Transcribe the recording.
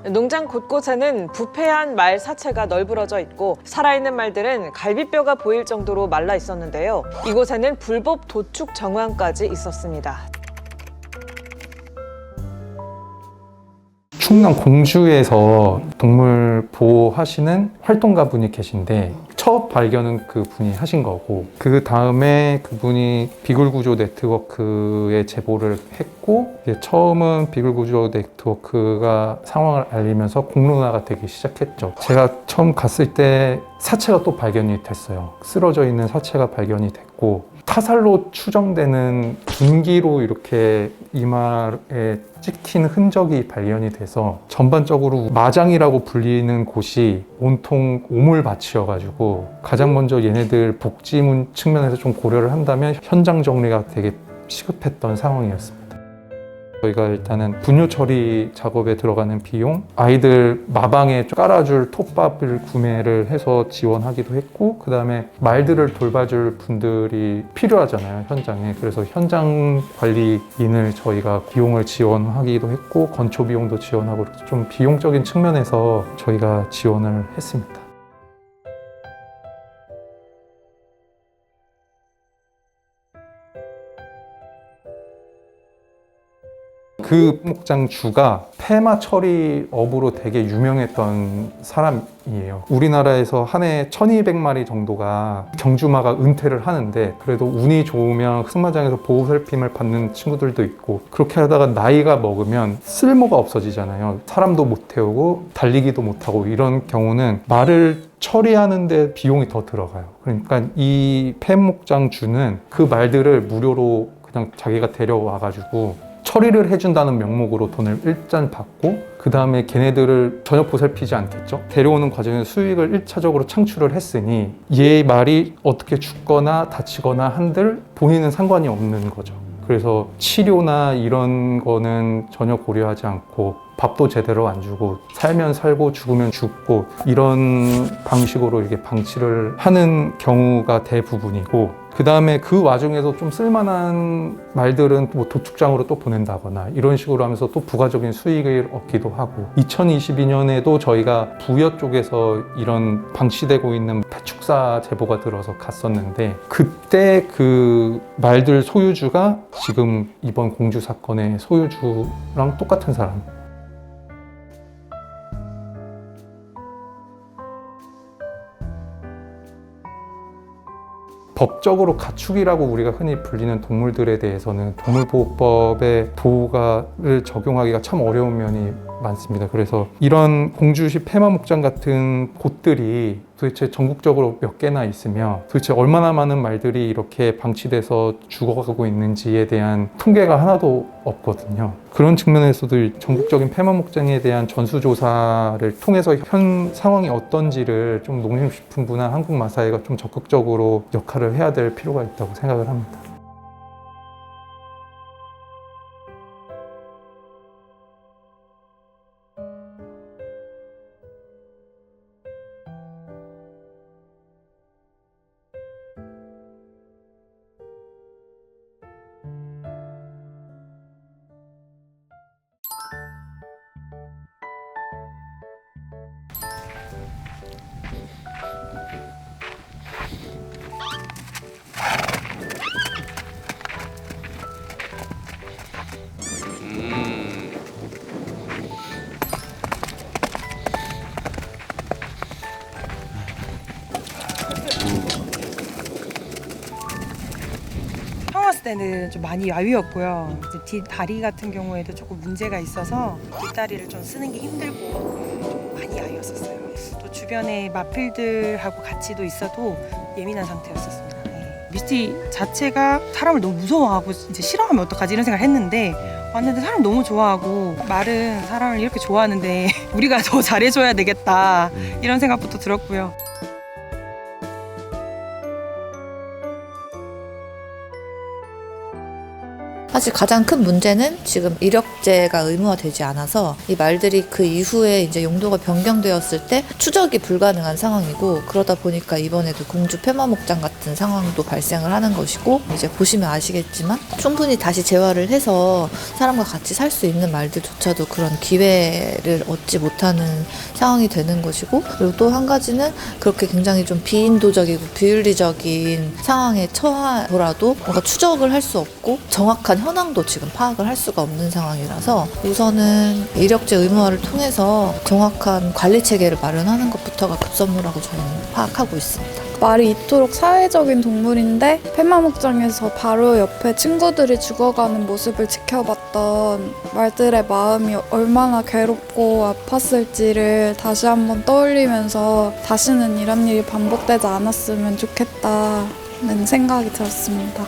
농장 곳곳에는 부패한 말 사체가 널브러져 있고 살아있는 말들은 갈비뼈가 보일 정도로 말라 있었는데요. 이곳에는 불법 도축 정황까지 있었습니다. 충남 공주에서 동물 보호하시는 활동가 분이 계신데 첫 발견은 그 분이 하신 거고, 그 다음에 그분이 비글구조 네트워크에 제보를 했고, 처음은 비글구조 네트워크가 상황을 알리면서 공론화가 되기 시작했죠. 제가 처음 갔을 때 사체가 또 발견이 됐어요. 쓰러져 있는 사체가 발견이 됐고, 타살로 추정되는 분기로 이렇게 이마에 찍힌 흔적이 발견이 돼서 전반적으로 마장이라고 불리는 곳이 온통 오물밭이어가지고 가장 먼저 얘네들 복지 측면에서 좀 고려를 한다면 현장 정리가 되게 시급했던 상황이었습니다. 저희가 일단은 분뇨 처리 작업에 들어가는 비용, 아이들 마방에 깔아줄 톱밥을 구매를 해서 지원하기도 했고, 그 다음에 말들을 돌봐줄 분들이 필요하잖아요, 현장에. 그래서 현장 관리인을 저희가 비용을 지원하기도 했고, 건초 비용도 지원하고, 좀 비용적인 측면에서 저희가 지원을 했습니다. 그 목장 주가 폐마 처리업으로 되게 유명했던 사람이에요. 우리나라에서 한 해에 1200마리 정도가 경주마가 은퇴를 하는데, 그래도 운이 좋으면 승마장에서 보호살핌을 받는 친구들도 있고, 그렇게 하다가 나이가 먹으면 쓸모가 없어지잖아요. 사람도 못 태우고 달리기도 못하고, 이런 경우는 말을 처리하는데 비용이 더 들어가요. 그러니까 이 폐목장 주는 그 말들을 무료로 그냥 자기가 데려와가지고 처리를 해준다는 명목으로 돈을 일단 받고, 그 다음에 걔네들을 전혀 보살피지 않겠죠. 데려오는 과정에서 수익을 1차적으로 창출을 했으니 얘 말이 어떻게 죽거나 다치거나 한들 본인은 상관이 없는 거죠. 그래서 치료나 이런 거는 전혀 고려하지 않고, 밥도 제대로 안 주고, 살면 살고 죽으면 죽고, 이런 방식으로 이렇게 방치를 하는 경우가 대부분이고, 그 다음에 그 와중에서 좀 쓸만한 말들은 뭐 도축장으로 또 보낸다거나 이런 식으로 하면서 또 부가적인 수익을 얻기도 하고, 2022년에도 저희가 부여 쪽에서 이런 방치되고 있는 폐축사 제보가 들어서 갔었는데, 그때 그 말들 소유주가 지금 이번 공주 사건의 소유주랑 똑같은 사람. 법적으로 가축이라고 우리가 흔히 불리는 동물들에 대해서는 동물보호법의 보호를 적용하기가 참 어려운 면이 많습니다. 그래서 이런 공주시 폐마목장 같은 곳들이 도대체 전국적으로 몇 개나 있으며 도대체 얼마나 많은 말들이 이렇게 방치돼서 죽어가고 있는지에 대한 통계가 하나도 없거든요. 그런 측면에서도 전국적인 폐마목장에 대한 전수조사를 통해서 현 상황이 어떤지를 좀 농림식품부나 한국마사회가 좀 적극적으로 역할을 해야 될 필요가 있다고 생각을 합니다. 처음 왔을 때는 좀 많이 야위였고요. 이제 뒷다리 같은 경우에도 조금 문제가 있어서 뒷다리를 좀 쓰는 게 힘들고 좀 많이 야위였었어요. 또 주변에 마필들하고 같이도 있어도 예민한 상태였었습니다. 네. 미스티 자체가 사람을 너무 무서워하고 이제 싫어하면 어떡하지 이런 생각을 했는데, 왔는데 사람 너무 좋아하고, 말은 사람을 이렇게 좋아하는데 우리가 더 잘해줘야 되겠다 이런 생각부터 들었고요. 사실 가장 큰 문제는 지금 이력제가 의무화되지 않아서 이 말들이 그 이후에 이제 용도가 변경되었을 때 추적이 불가능한 상황이고, 그러다 보니까 이번에도 공주 폐마 목장 같은 상황도 발생을 하는 것이고, 이제 보시면 아시겠지만 충분히 다시 재활을 해서 사람과 같이 살 수 있는 말들조차도 그런 기회를 얻지 못하는 상황이 되는 것이고, 그리고 또 한 가지는 그렇게 굉장히 좀 비인도적이고 비윤리적인 상황에 처하더라도 뭔가 추적을 할 수 없고 정확한 현황도 지금 파악을 할 수가 없는 상황이라서 우선은 이력제 의무화를 통해서 정확한 관리 체계를 마련하는 것부터가 급선무라고 저는 파악하고 있습니다. 말이 이토록 사회적인 동물인데 폐마 목장에서 바로 옆에 친구들이 죽어가는 모습을 지켜봤던 말들의 마음이 얼마나 괴롭고 아팠을지를 다시 한번 떠올리면서 다시는 이런 일이 반복되지 않았으면 좋겠다는 생각이 들었습니다.